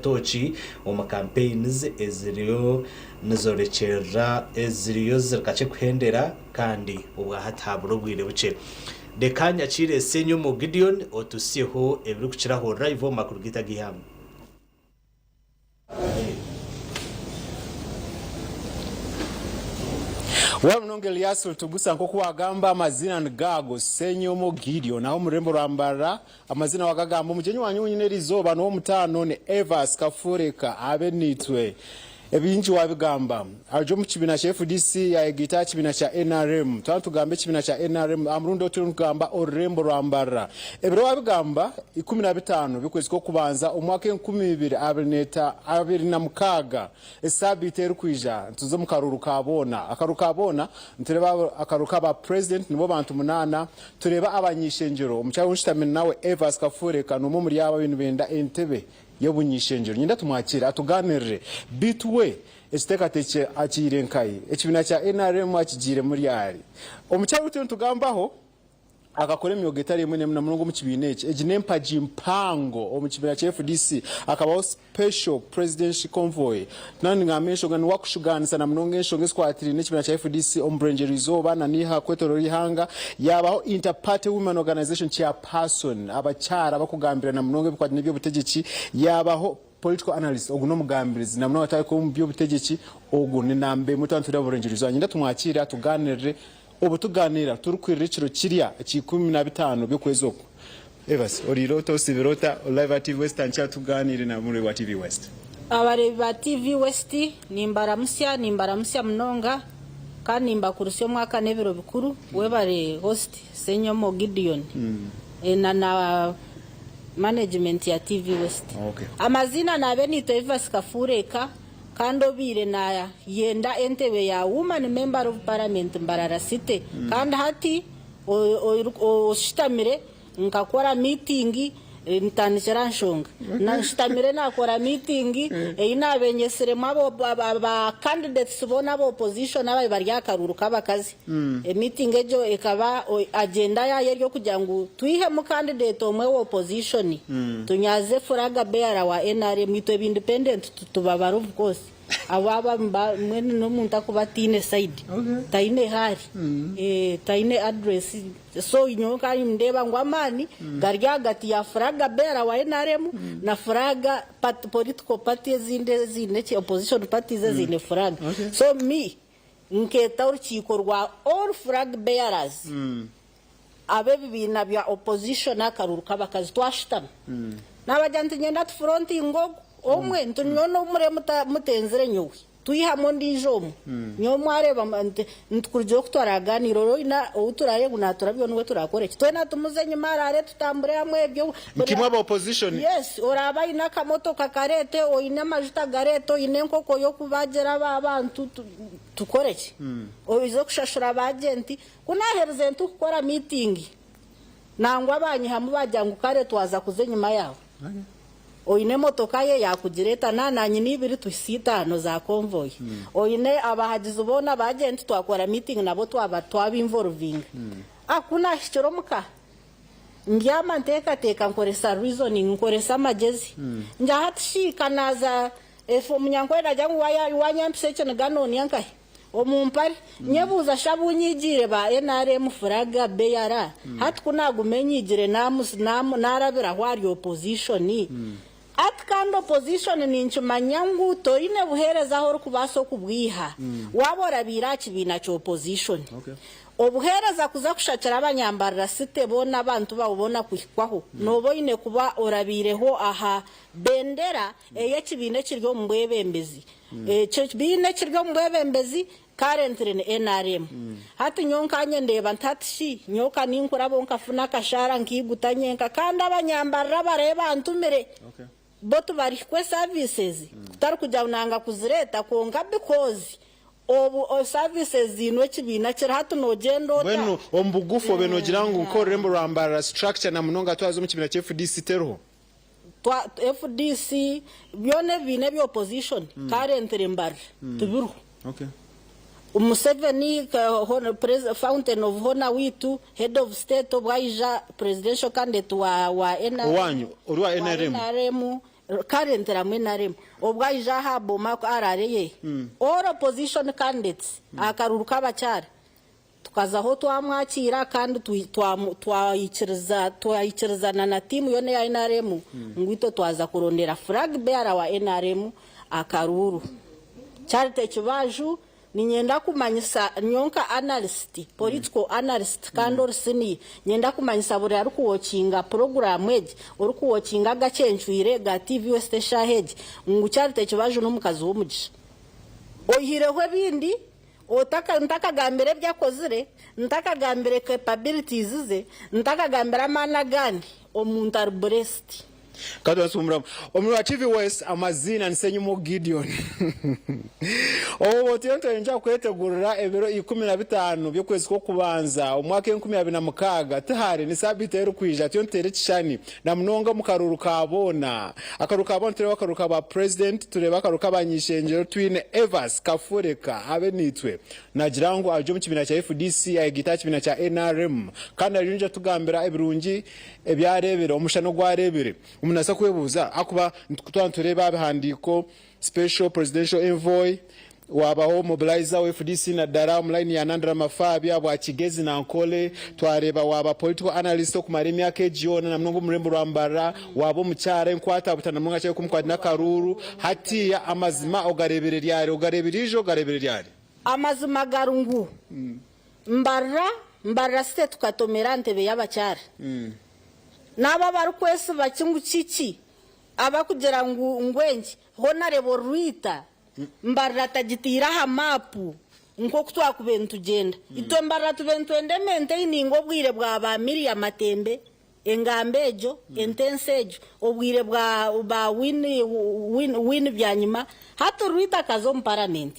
katochi mu campaigns eziriyo nizorekera eziriyo zirakache kuhendera kandi ubwa hataburo bwire buce dekanya chire senyo mu Gideon otusiho ebiri kuchiraho live makuru gitagihamwe Wamnonge Elias tugusa nko kuwagamba amazina ngago Senyomo Gideon naho murembo rambara amazina wagagamba mujenyi wanyu nyine rizoba no mutano ne Evas Kafureka abenitwe ebinji wabigamba ajo mu kibina cha FDC ya gita kibina cha NRM twantugambe kibina cha NRM amrundo turungamba orembo rambara ebiro wabigamba 15 bikwezi ko kubanza umwaka 2026 esabite rukwija tuzo mu karuru kabona akarukabona ntureba akaruka ba president nibo bantu munana tureba abanyishenjero umucyawe unshitamene nawe Evas Kafureka no muri yaba bintu benda Entebbe yobunyishenjero nyinda tumwakira atuganirire bitwe esteka teche achirenkai ekibina cha NRM akigire muri yari omucyawe tugambaho akakore myogetari mwene mna mnungu mchibine ejinempa jimpango omchibina cha FDC akabaho special presidential convoy nani ngamesho ngani wakushuganisa na mnongesho ngeskwatiri n'ekibina cha FDC ombrenje rizoba na niha kwetoro rihanga yabaho interparty women organization chairperson abachara bakugambira na mnonge bikwati n'ibyo butegetsi yabaho political analyst oguno mugambirizi na mnonge atari ko mu byo butegetsi ogu ni nambe mutantura burenjerizo nyinda tumwakira tuganirire obu tuganira turukwirira ikiro kiriya ki15 byo kwezoko Evas Oriroto Sibirota live TV West ancha tuganire na muri wa TV West abare ba TV West nimbaramusya mnonga kandi nimbakurusyo mwaka nebiro bikuru webare host Senyomo Gideon na management ya TV West okay. Amazina nabe ni Evas Kafureka kando bire na yenda Entebbe ya woman member of parliament Mbarara City kandi hati o shitamire nkakora meeting ntanishera nshonga na shitamire nakora meeting inabenyesere mabo ba candidates bona bo opposition abaye bari yakaruru kabakazi meeting ejo ekaba agenda yaye ryo kugira ngo tuihe mu candidate omwe wo opposition tunyaze furaga beara wa NRM to independent tubabaru of course awaba mwene no muntu akubatine side taine hari taine address so inyoka imndeba ngwamani garya gati ya furaga beara wa NRM na furaga political parties zine opposition parties zine furaga so me nketa urukikorwa all flag bearers abe bibina bya opposition akaruru kabakazi twashitama n'abajyanti ngenda tufronti ngogo omwe ntunyono mure mutenzere nyowe tuyihamo ndijomo nyomo areba ntukurije kutwaraganiro ro ina uturare gunaturabyo nwe turakore kitwe natumuze nyuma arare tutambure hamwe byo mukimwa ba opposition yes oraba ina kamoto kakarete o ina majuta gareto ine nkoko yo kubagera babantu tukoreke o izo kushashura abagenti kunahereze ntukora meeting nangwa abanyihamu bajyangu kare twaza kuze nyuma yawo oine motoka ye yakugireta nananye nibiri tusitano za convoy oine abahagize ubona bagenti twakora meeting nabo twaba involving akuna hiciro muka ndyama nteka nkoresa reasoning nkoresa magezi njya hatishika naza efo munyankwera jangu wanyampiseke nganoni yankahe omumpari nyebuza shabunyigire ba NRM furaga beara hatkunagumenyigire narabira hwari opposition atkando opposition ni nchumanyangu to ine buhereza horo kubaso kubwiha wabora biraki bina cyo opposition obuhereza kuza kushakira abanyambarira site bona abantu babona kwikwaho nobo ine kuba orabireho aha bendera eyekibine kiryo mbwebembezi ekibine kiryo mbwebembezi currently ni NRM hati nyonkanye ndeba ntatishi nyoka ninkura bonka funa kashara nkigutanyenka kandi abanyambarira bareba antumire botu bari kwe services kutari kujya unanga kuzireta konga because obu services zinwe kibina kira hatu nogendo bueno ombugufo benogira ngo ukorembo rambara structure na munonga twazo mu kibina cya FDC tero twa FDC byone bine byo opposition currently mbar tubiru Museveni fountain of honor witu head of state of Waija presidential candidate wa wanyu urwa NRM karentera mwe na rimwe ubwo ija haboma ko arareye all opposition candidates akaruru kabacyara tukaza aho twamwakira kandi twayikirizana na timu yone ya NRM ngwito twaza kurondera flag bearer wa NRM akaruru Charite Kibaju ni nyenda kumanyisa nyonka analyst political analyst kando sini nyenda kumanyisa buri ari kuwokinga program eje uri kuwokinga gacencuire ga TV West Shahege ngu Charite Kibaju no mukazi wo mugisha oyirehwe bindi ntaka gambere byakozire ntaka gambere capabilities ze ntaka gambera mana gani omuntu ari breast Kadwa sumra omwa TV West amazina nsenyumo Gideon Obotiento enja kwetegurira ebiro 15 byokwezi ko kubanza umwaka 2026 tahari ni sabite ero kwija tyontere kishani na mnonga mukaruru kabona akaru kabona tere wakaru kaba president tureba akaru kabanyishenjero twine Evans Kafureka abe nitwe nagirango ajo mu kibina cya FDC ayigita kibina cya NRM kandi arinja tugambira ebirungi ebyarebere umushano gwarebere umunasa kwebuza akuba tureba abihandiko special presidential envoy wabaho mobilizer wa FDC na dara online ya Nandra Mafabi abo Kigezi na Nkole twareba waba political analyst ku maremi yake Giona na mnongo murembo rwambara wabo mucyara enkwata butana munga cyo kumkwadi karuru hatiya amazima ogarebereri yari ogareberijo garebereri yari amazima garungu mbarra site tukatomerante be yabacyara naba barukwese bakingu ciki abakugira ngo ngwenje honarebo Ruita mbarra tagitira ha mapu nko kutwakubentu genda ito mbarra tubentu endemente iningo bwire bwa ba Miriam Matembe engambejo entensejo obwire bwa win byanyuma hatu Ruita kazo mu parliament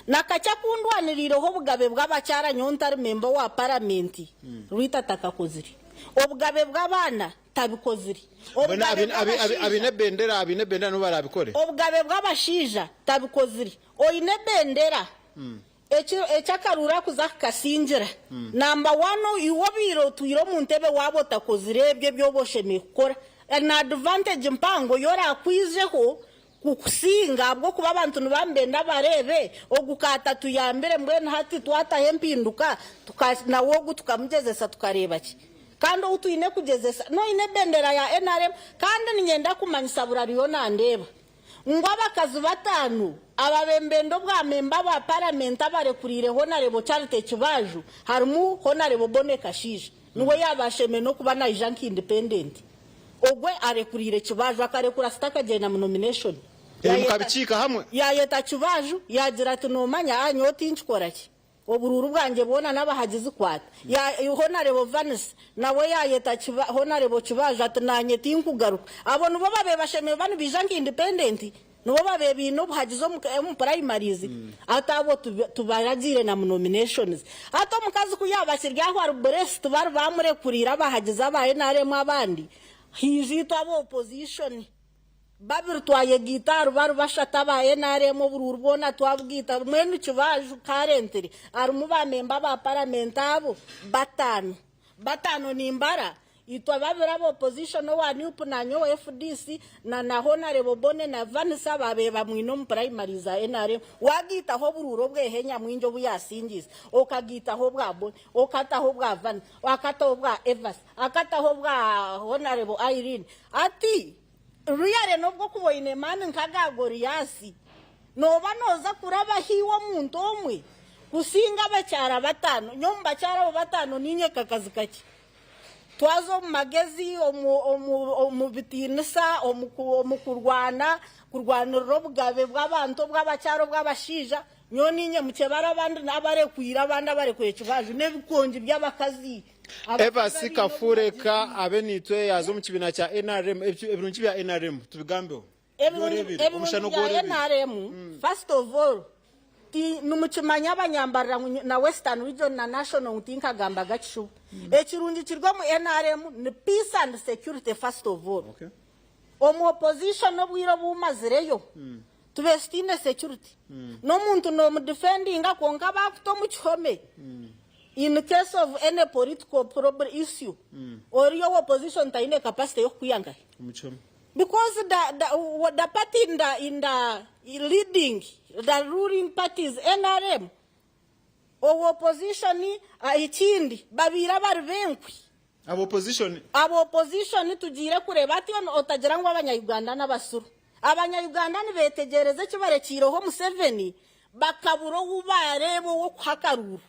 nakacha kundwaniriro ho bugabe bw'abacyara nyontari member wa parliament Ruita takakoziri obugabe bw'abana tabikoziri abine bendera no barabikore obugabe bw'abashija tabikoziri oyine bendera echakarura kuzakasinjira number 1 iwo biro tuyiro muntebe wabo takozirebye byobosheme kukora na advantage mpango yora akwizeho kukusinga bwo kuba abantu nubambenda barebe ogukata tuyambere mbwene hati twatahe mpinduka tukanawo gutukamugezesa tukareba ki kandi utuyine kugezesa no ine bendera ya NRM kandi ninyenda kumanyisa burariyo nandeba ngo abakazi batanu ababembendo bwa memba ba parliament abare kurire honarebo Charite Kibaju harimo honarebo Bone Kashija nuwo yabasheme no kuba na Janki independent ogwe are kurire Kibaju akarekura staka je na nomination mukabicika hamwe yayeta Kibaju yagira tunomanya anyoti nchikoraki obururu bwanje bona nabahagize kwata ya honarebo Vanessa nawe yayeta honarebo Kibaju atananye tinkugaruka abo nubo babe basheme banu bijanki independent nubo babe bino buhagizo mu primaries atabo tubaragire na nominations ato mukazi kuyabashiryaho ari breast bar bamure kurira bahagize abaye naremo abandi hijito abo opposition babiri twaye gitaru baru bashata baye naremo bururu bona twabwita mwenu Kibaju karentere ari mu bamemba ba parliament abo batano nimbara itwa babira bo opposition wa new punanyo FDC na honarebo Bone na Vanessa babeba mwino mu primary za NRM wagita ho bururo bwehenya mwinjo buyasingiza okagita ho bwa Bone okata ho bwa Van wakata ho bwa Evans akata ho bwa honarebo Irene ati ruyare nobwo kuboine mani nkaga Goriasi noba noza kuraba hiwo muntu omwe kusinga bacyara batano nyomba cyara batano ninye kakazi kake twazo magezi omu bitinisa kurwana robugabe bw'abantu bw'abacyaro bw'abashija nyoninye mukebara abandi nabare kuira abandi abare kwekibaju nebikonje by'abakazi Evans Kafureka abe nitwe yazo mu kibina cya NRM ebirungi bya NRM tubigambeho umushano gore NRM first of all numukimanya abanyambarira na Western Region na National Ntinka gamba gacu ekirungi kirwa mu NRM ni peace and security first of all omu opposition obwiro bumazireyo tubestine security no muntu no mu defending akonka bakuto mu kihome in case of any political problem issue or your opposition taine capacity yo kuyanga because the party in the leading, the ruling party is NRM. O opposition ichindi babira barvenkwi. Abo opposition tugire kureba ati otagira ngo abanya-Uganda n'abasuru. Abanya-Uganda ni betegereze kibare kiroho Museveni bakaburo ubarebo wo kwakaruru.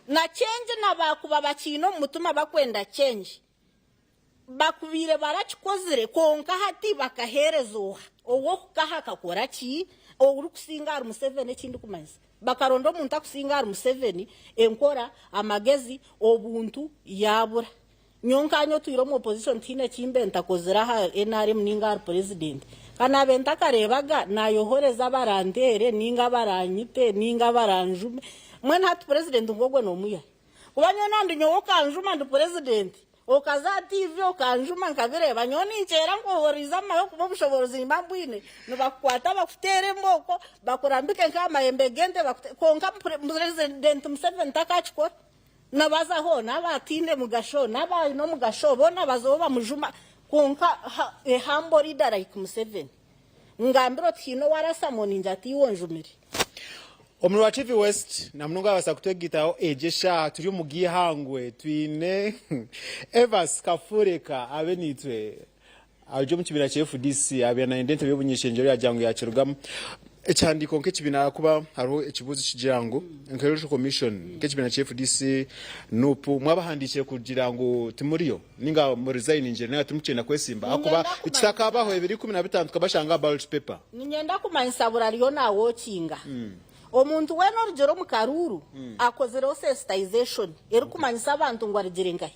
Na change nabakuba bakino mutuma bakwenda change. Bakubire barachikozere konka hati bakaherezo owo kaha kakora ki uri kusinga Museveni kindi kumanzi bakarondo muntu akusinga Museveni enkora amagezi obuntu yabura nyonkanyo tuyiro mu opposition tine kimbe ntakozera ha NRM ninga president kana benta karebaga nayohoreza barandere ninga baranyite ninga baranjume mwena hatu president ngogwe no muya kubanyo nandi nyowo kanjuma ndu president okaza TV okanjuma nkabireba nyoni nchera ngo horiza mayo kubo bushoborozi mbambwine no bakwata bakutere mboko bakurambike nkama embegende konka president Museveni takachiko nabaza ho nabatinde mugasho nabayi no mugasho bona bazoba mujuma konka hambo leader like Museveni ngambiro tino warasa moninja ati wonjumiri Omru wa TV West na mnonga wasa kutegitaho ejesha turi mugiye hangwe twine Evans Kafureka abenitwe ajo mukibira cya FDC abena indente bebunyishenjero yajangu ya Kirugam ecyandiko nk'ekibina kuba hariho ekibuzi kigirango Electoral Commission nk'ekibina cya FDC nupu mwabahandikiye kugira ngo timuriyo ninga mu resign nje na tumucyenda kwesimba akuba ikitakabaho 2015 tukabashanga ballot paper ninyenda kumansabura riyo nawo kinga omuntu weno rugero mu Karuru akozero sensitization eri kumanyisa abantu ngo arigirengaye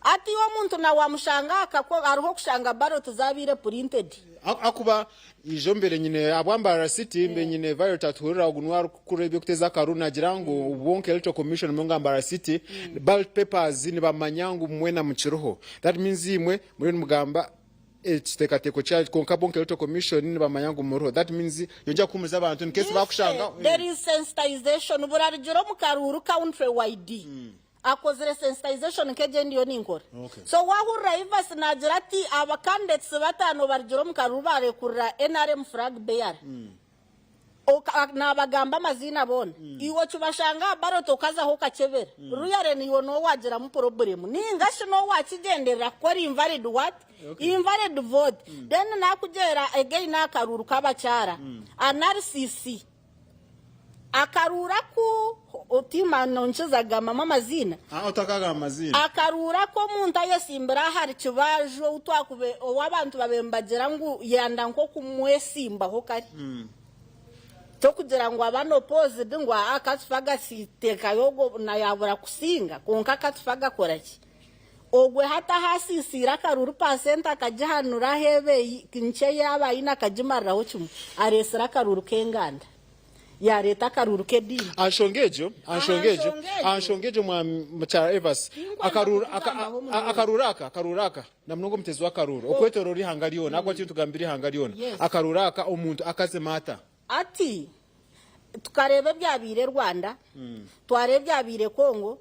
ati wo muntu na wamushanga akako ariho kushanga ballot zabire printed akuba ijo mbere nyine abwambara city mbe nyine Violet aturira ogunwa kurebye kuteza Karuna girango ubonke Electoral Commission mu ngambara city ballot papers ni bamanyangu mwena mu Kiroho that means imwe muri mugamba ekitekateko cha konka bonke Electoral Commission ni bamanyangu mu that means yonja kumuza abantu in case bakushanga there is sensitization burarigero mu Karuru country wide akozere sensitization kejendi yo ninkora so wahura Ivas nagerati aba candidates batano barigero mu Karuru barekurira NRM flag bearer nabagamba amazina bona iwo cyubashanga baroto kaza ho kacebera ruyare niwo no wagira mu problem ningashi no wakigendera ko invalid what invalid vote then nakugera again Akaruru kabacyara analysis akarura ku otima nonchezaga mama mazina utakaga amazina akarura ko muntu ayesimbira hari kibajo utwakube wabantu babembagira ngo yanda nko kumwesimba ho kari to kugira ngo abano opposed ngo akatfaga siteka yogo na yabura kusinga konka katfaga koraki ogwe hata hasisira Karuru percent akajihanura hebe kinche yaba ina kajimarraho cyumu aresera Karuru kenganda ya leta Karuru kedini anshongejo mwa Evans akaruraka na mnogo mtezo wa Karuru okwetoro ri hangaliona nako cyo tugambiri hangaliona akaruraka omuntu akaze mata ati tukarebe byabire Rwanda twarebe byabire Kongo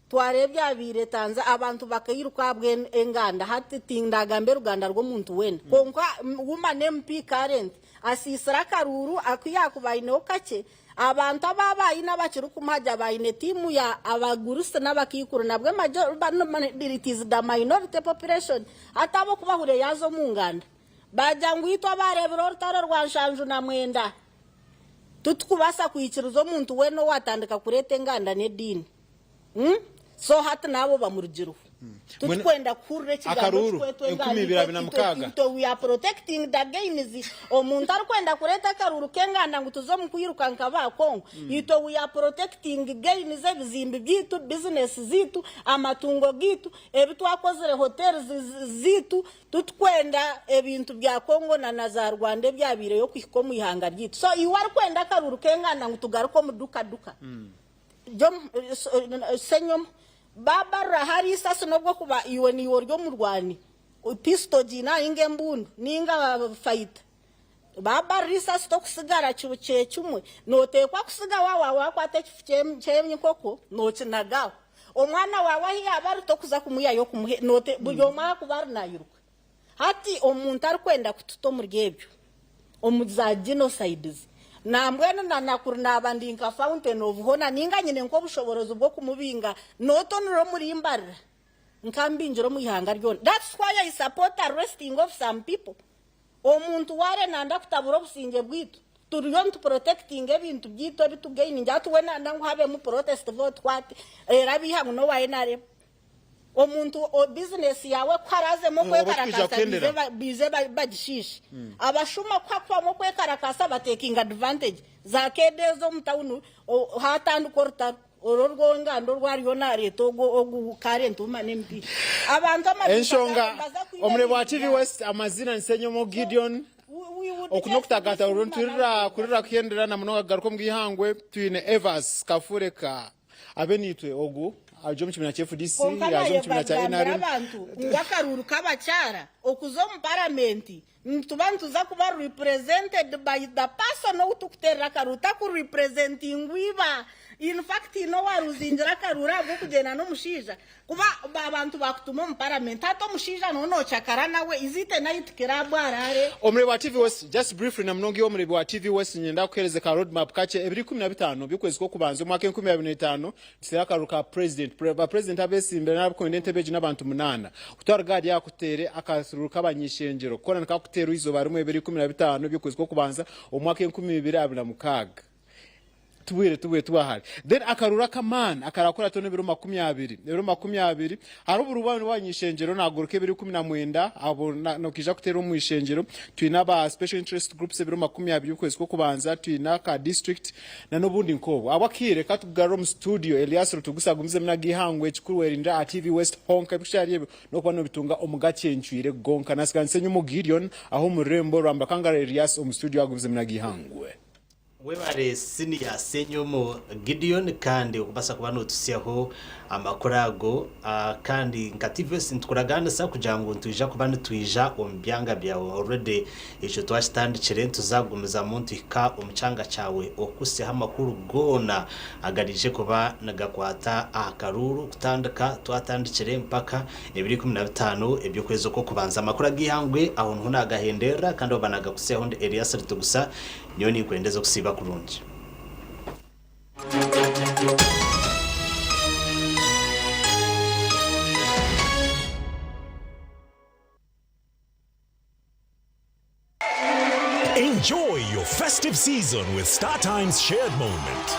twarebe byabire Tanzania abantu bakayiruka bwe enganda hati tindaga mbe Ruganda rwo muntu wena konka woman MP current asisira Karuru akuyakubayine okache abantu ababayi n'abakiruku majya bayine timu ya abaguruse n'abakikuru nabwe majority is the minority population atabo kubahure yazo mu nganda bajya ngwitwa barebero rutaro rwa Nshanju na Mwenda tutukubasa kuyikiruzo muntu weno watandika kurete nganda ne dini so hata nabo bamurugiro tutkwenda kurre kigambo twetwe we are protecting the gains omuntu arikwenda kureta Karuru kenganda ngo tuzo mukuyirukanka ba Kongo ito we are protecting gains ebizimbi byitu business zitu amatungo gitu ebitwakozere hotels zitu tutkwenda ebintu bya Kongo na za Rwanda byabire yo kwiko mu ihanga ryitu so iwari kwenda Karuru kenganda ngo tugaruko mu duka jom senyom baba rahari sasa nobwo kuba iwe ni woryo mu Rwanda pisto jina ingembundu ninga fight baba risa stock sigara cyubuce cyumwe notekwa kusiga wawa kwate cyemye koko no kinagaho omwana wawa hiya baruto kuza kumuya yo kumuhe note buyoma kubar nayiruka hati omuntu arikwenda kututa omuri ebyo omu za genocides nambwene nanakuru nabandi nka fountain of honor ninga nyine nk'obushobozi bwo kumubinga notonero muri imbarira nkambinjiro mu ihanga ryona. That's why I support arresting of some people. Omuntu ware nanda kutabura obusinge bwitu turiyo ntuprotecting ebintu byito bitugaining atuwe nanda nkuhabe mu protest vote kwati era bihangu no wayenare omuntu o business yawe kwaraze mo kwekarakasa bize bagishishi abashuma kwakwa mo kwekarakasa bateking advantage za kedezo mutawunu hatandu korta ororwo ngando rwariyo na leta ogu current umane mpi abantu enshonga omure wa TV West amazina nsenyomo Gideon okunokutagata urunturira kurira kuyendera na munoga garuko mbwihangwe twine Evans Kafureka abenitwe ogu ajomu chimina cha FDC ajomu chimina cha NRM abantu ngakaruru kabacyara okuzo mu parliament ntubantu za kuba represented by the person utukutera karuta ku representing wiba. In fact ino waruzinjira karura bwo kugena no mushija kuba abantu bakutuma mu parliament hato mushija no chakara nawe izite night kirabwarare omure wa TV West just briefly na mnongi omure wa TV West nyenda kuhereze ka roadmap kache ebiri 15 bikwezi ko kubanza mwaka 2025 tsira karuka president abesimbe na ko ndente beje nabantu 8 kutwargadi yakutere akasuruka abanyishenjero kona nakakutera izo barumwe ebiri 15 bikwezi ko kubanza omwaka 2026 tuwe tuhari then akarura kamana akarakora tone biro 20 hari uburubano banyishenjero naguruke biri 19 abo nokija kutera umwishenjero twina ba special interest groups biro 20 kwezi ko kubanza twina ka district na nobundi nkobo abakire katugaro mu studio Elias Rutugusagumize mna gihangwe chikuwerinda TV West honka bishari yebo no kwano bitunga omugacencyire gonka nasikanse nyumu Gideon aho mu rembo ramba kangara Elias mu studio agumize mna gihangwe webare senior senyomo Gideon kandi ukubasa kubano tusiyaho amakurago kandi ngative sintukuragana sa kujango ntuje kubano twija ombyanga byawe already ico twashitandikire tuzagumiza muntu ka umucanga cyawe okuseha makuru gona agarije kuba nagakwata akaruru kutandika twatandikire mpaka 2015 ebyo kwezo ko kubanza amakuru agihangwe aho ntuna gahendera kandi obanaga kuseho ndi Elias Rutugusa nyoni kwendeza kusiba kurungi. Enjoy your festive season with StarTimes Shared Moment.